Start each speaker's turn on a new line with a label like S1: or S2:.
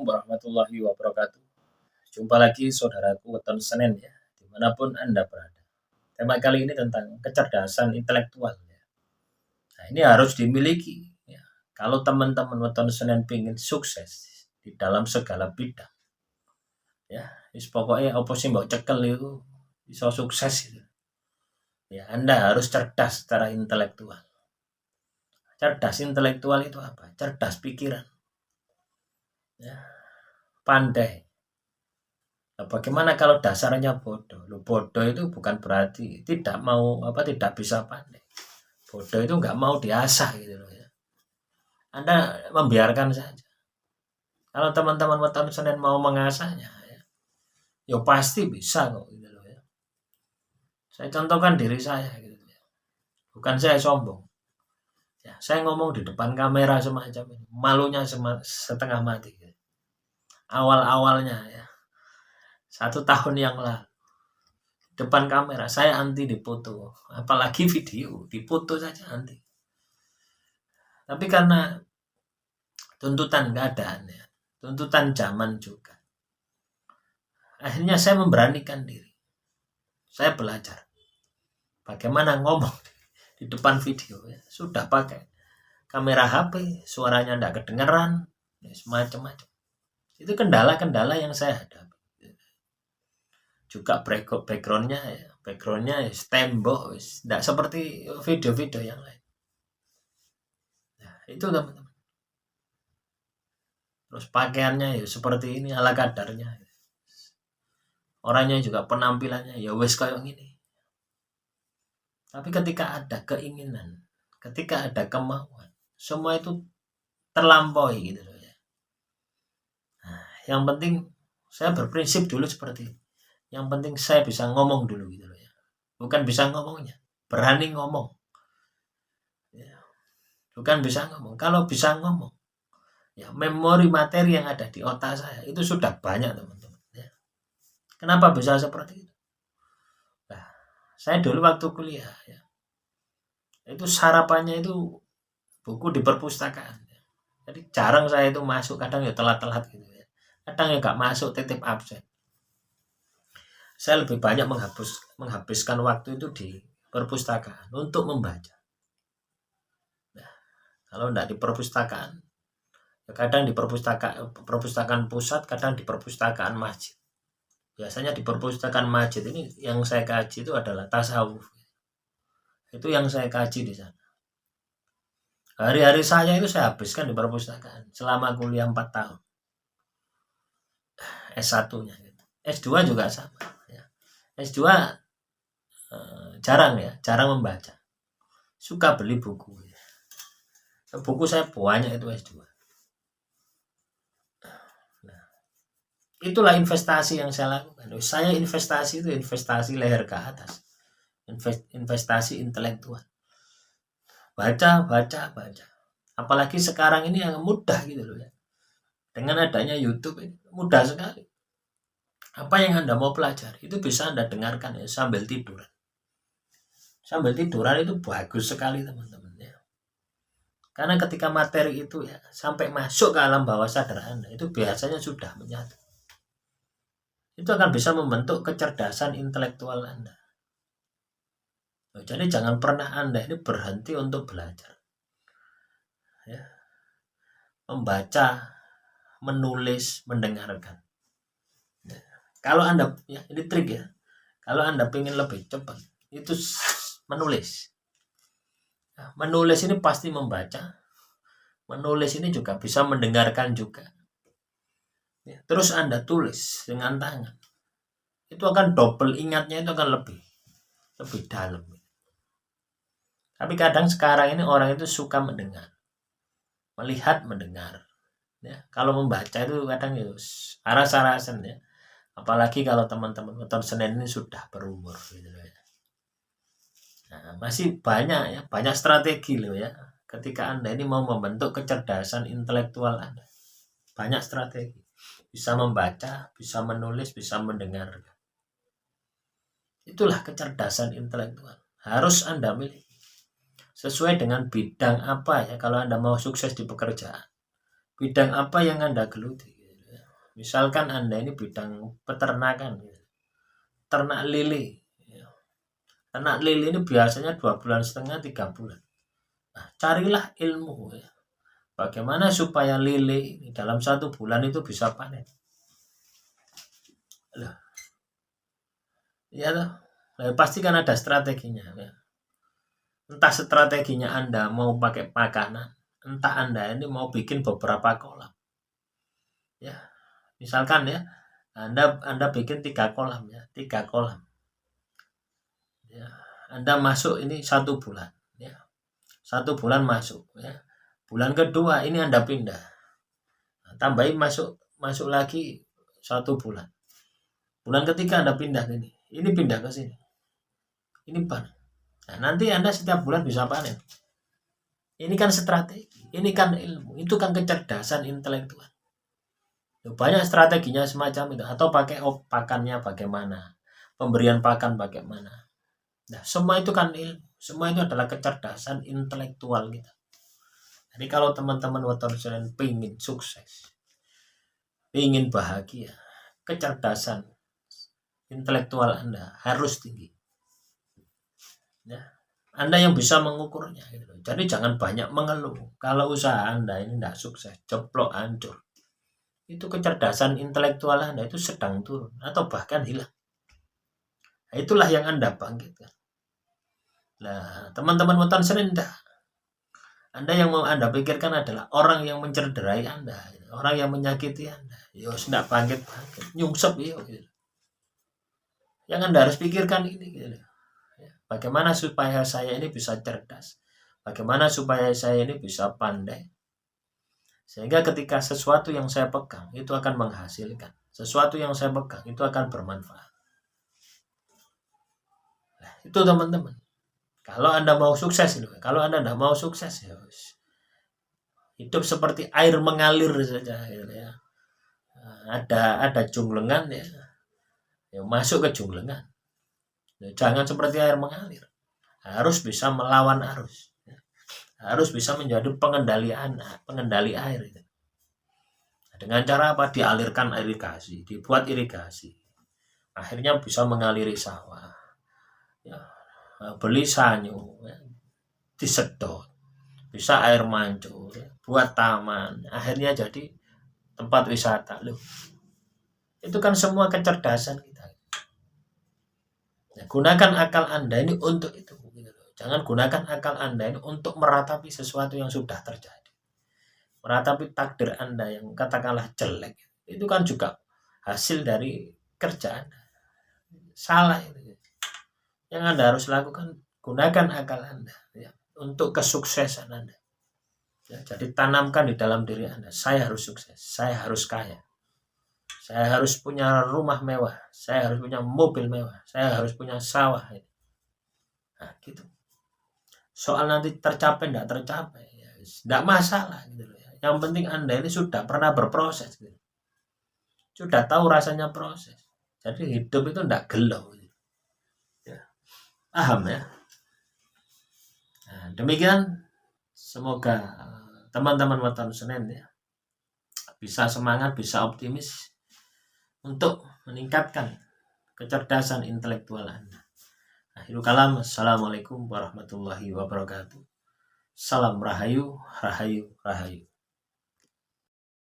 S1: Assalamualaikum warahmatullahi wabarakatuh. Jumpa lagi saudaraku weton Senin ya, dimanapun Anda berada. Tema kali ini tentang kecerdasan intelektual ya. Nah, ini harus dimiliki ya. Kalau teman-teman weton Senin ingin sukses di dalam segala bidang ya, pokoknya apa sih mbok cekel itu bisa sukses gitu. Ya, Anda harus cerdas secara intelektual. Cerdas intelektual itu apa? Cerdas pikiran. Ya, pandai. Nah, bagaimana kalau dasarnya bodoh? Bodoh itu bukan berarti tidak bisa pandai. Bodoh itu nggak mau diasah gitu loh ya. Anda membiarkan saja. Kalau teman-teman weton Senin mau mengasahnya ya pasti bisa kok gitu loh ya. Saya contohkan diri saya gitu ya. Bukan saya sombong. Ya, saya ngomong di depan kamera semacam ini, malunya setengah mati gitu. Awal-awalnya ya. 1 tahun yang lalu depan kamera saya anti dipoto, apalagi video dipoto saja anti. Tapi karena tuntutan keadaan ya, tuntutan zaman juga, akhirnya saya memberanikan diri. Saya belajar bagaimana ngomong di depan video ya. Sudah pakai kamera HP, suaranya tidak kedengeran, ya, semacam-macam. Itu kendala-kendala yang saya hadapi. Juga backgroundnya ya tembok, tidak seperti video-video yang lain. Nah, itu teman-teman. Terus pakaiannya ya seperti ini ala kadarnya. Orangnya juga penampilannya ya wes kayak gini. Tapi ketika ada keinginan, ketika ada kemauan, semua itu terlampaui gitu loh ya. Nah, yang penting saya berprinsip dulu seperti itu. Yang penting saya bisa ngomong dulu gitu loh ya. Bukan bisa ngomongnya, berani ngomong. Ya. Bukan bisa ngomong. Kalau bisa ngomong, ya memori materi yang ada di otak saya itu sudah banyak teman-teman. Ya. Kenapa bisa seperti itu? Nah, saya dulu waktu kuliah ya, itu sarapannya itu buku di perpustakaan. Ya. Jadi jarang saya itu masuk, kadang ya telat-telat gitu ya. Kadang ya gak masuk, titip absen. Saya lebih banyak menghabiskan waktu itu di perpustakaan untuk membaca. Nah, kalau tidak di perpustakaan, kadang di perpustakaan pusat, kadang di perpustakaan masjid. Biasanya di perpustakaan masjid ini yang saya kaji itu adalah tasawuf. Itu yang saya kaji di sana. Hari-hari saya itu saya habiskan di perpustakaan selama kuliah 4 tahun. S1-nya gitu. S2 juga sama. S2 jarang membaca. Suka beli buku. Buku saya banyak itu S2. Nah, itulah investasi yang saya lakukan. Saya investasi itu investasi leher ke atas. Investasi intelektual. Baca. Apalagi sekarang ini yang mudah gitu loh ya. Dengan adanya YouTube ini mudah sekali. Apa yang Anda mau pelajari itu bisa Anda dengarkan ya sambil tiduran. Sambil tiduran itu bagus sekali teman-teman ya. Karena ketika materi itu ya sampai masuk ke alam bawah sadar Anda itu biasanya sudah menyatu. Itu akan bisa membentuk kecerdasan intelektual Anda. Jadi jangan pernah Anda ini berhenti untuk belajar. Ya. Membaca, menulis, mendengarkan. Ya. Kalau Anda ya ini trik ya. Kalau Anda ingin lebih cepat itu menulis. Nah, menulis ini pasti membaca. Menulis ini juga bisa mendengarkan juga. Ya, terus Anda tulis dengan tangan. Itu akan double ingatnya, itu akan lebih dalam. Tapi kadang sekarang ini orang itu suka mendengar. Melihat, mendengar. Ya, kalau membaca itu kadang ya aras-arasan ya. Apalagi kalau teman-teman weton Senin ini sudah berumur gitu ya. Nah, masih banyak strategi loh ya. Ketika Anda ini mau membentuk kecerdasan intelektual Anda. Banyak strategi. Bisa membaca, bisa menulis, bisa mendengar. Itulah kecerdasan intelektual. Harus Anda miliki. Sesuai dengan bidang apa ya kalau Anda mau sukses di pekerjaan. Bidang apa yang Anda geluti. Misalkan Anda ini bidang peternakan, ternak lele. Ternak lele ini biasanya 2,5 bulan, 3 bulan. Nah, carilah ilmu ya. Bagaimana supaya lele ini dalam 1 bulan itu bisa panen. Loh, ya toh, pasti kan ada strateginya ya. Entah strateginya Anda mau pakai makanan, entah Anda ini mau bikin beberapa kolam. Ya, misalkan ya, Anda bikin 3 kolam ya, 3 kolam. Ya, Anda masuk ini 1 bulan ya. 1 bulan masuk ya. Bulan kedua ini Anda pindah. Nah, tambahin masuk lagi 1 bulan. Bulan ketiga Anda pindah ini. Ini pindah ke sini. Ini panen. Nah, nanti Anda setiap bulan bisa panen. Ini kan strategi, ini kan ilmu, itu kan kecerdasan intelektual. Banyak strateginya semacam itu. Atau pakai pakannya bagaimana, pemberian pakan bagaimana. Nah, semua itu kan ilmu, semua itu adalah kecerdasan intelektual kita. Jadi kalau teman-teman weton Senin pengen sukses, ingin bahagia, kecerdasan intelektual Anda harus tinggi. Ya, Anda yang bisa mengukurnya. Gitu. Jadi jangan banyak mengeluh. Kalau usaha Anda ini tidak sukses, jeblok, hancur, itu kecerdasan intelektual Anda itu sedang turun atau bahkan hilang. Nah, itulah yang Anda bangkitkan. Nah, teman-teman weton Senin dah. Anda yang mau Anda pikirkan adalah orang yang mencederai Anda, orang yang menyakiti Anda. Yo, tidak bangkit-bangkit, nyungsep yo. Gitu. Yang Anda harus pikirkan ini. Gitu. Bagaimana supaya saya ini bisa cerdas? Bagaimana supaya saya ini bisa pandai? Sehingga ketika sesuatu yang saya pegang itu akan menghasilkan. Sesuatu yang saya pegang itu akan bermanfaat. Nah, itu teman-teman. Kalau Anda mau sukses, kalau Anda tidak mau sukses, ya hidup seperti air mengalir saja, ya. Ada junglengan ya, masuk ke junglengan. Jangan seperti air mengalir, harus bisa melawan arus, harus bisa menjadi pengendali air. Dengan cara apa? Dialirkan irigasi, dibuat irigasi, akhirnya bisa mengaliri sawah. Ya, beli sanyu, ya, disedot, bisa air mancur, ya, buat taman, akhirnya jadi tempat wisata. Loh, itu kan semua kecerdasan kita. Nah, gunakan akal Anda ini untuk itu. Jangan gunakan akal Anda ini untuk meratapi sesuatu yang sudah terjadi. Meratapi takdir Anda yang katakanlah jelek. Itu kan juga hasil dari kerja Anda. Salah itu. Yang Anda harus lakukan, gunakan akal Anda ya, untuk kesuksesan Anda. Ya, jadi tanamkan di dalam diri Anda, saya harus sukses, saya harus kaya, saya harus punya rumah mewah, saya harus punya mobil mewah, saya harus punya sawah. Nah, gitu. Soal nanti tercapai tidak tercapai, ya, tidak masalah. Gitu loh, ya. Yang penting Anda ini sudah pernah berproses, gitu. Sudah tahu rasanya proses. Jadi hidup itu tidak gelau. Gitu. Ya. Paham ya? Nah, demikian. Semoga teman-teman weton Senin ya bisa semangat, bisa optimis untuk meningkatkan kecerdasan intelektual Anda. Akhirul kalam, assalamualaikum warahmatullahi wabarakatuh. Salam rahayu, rahayu, rahayu.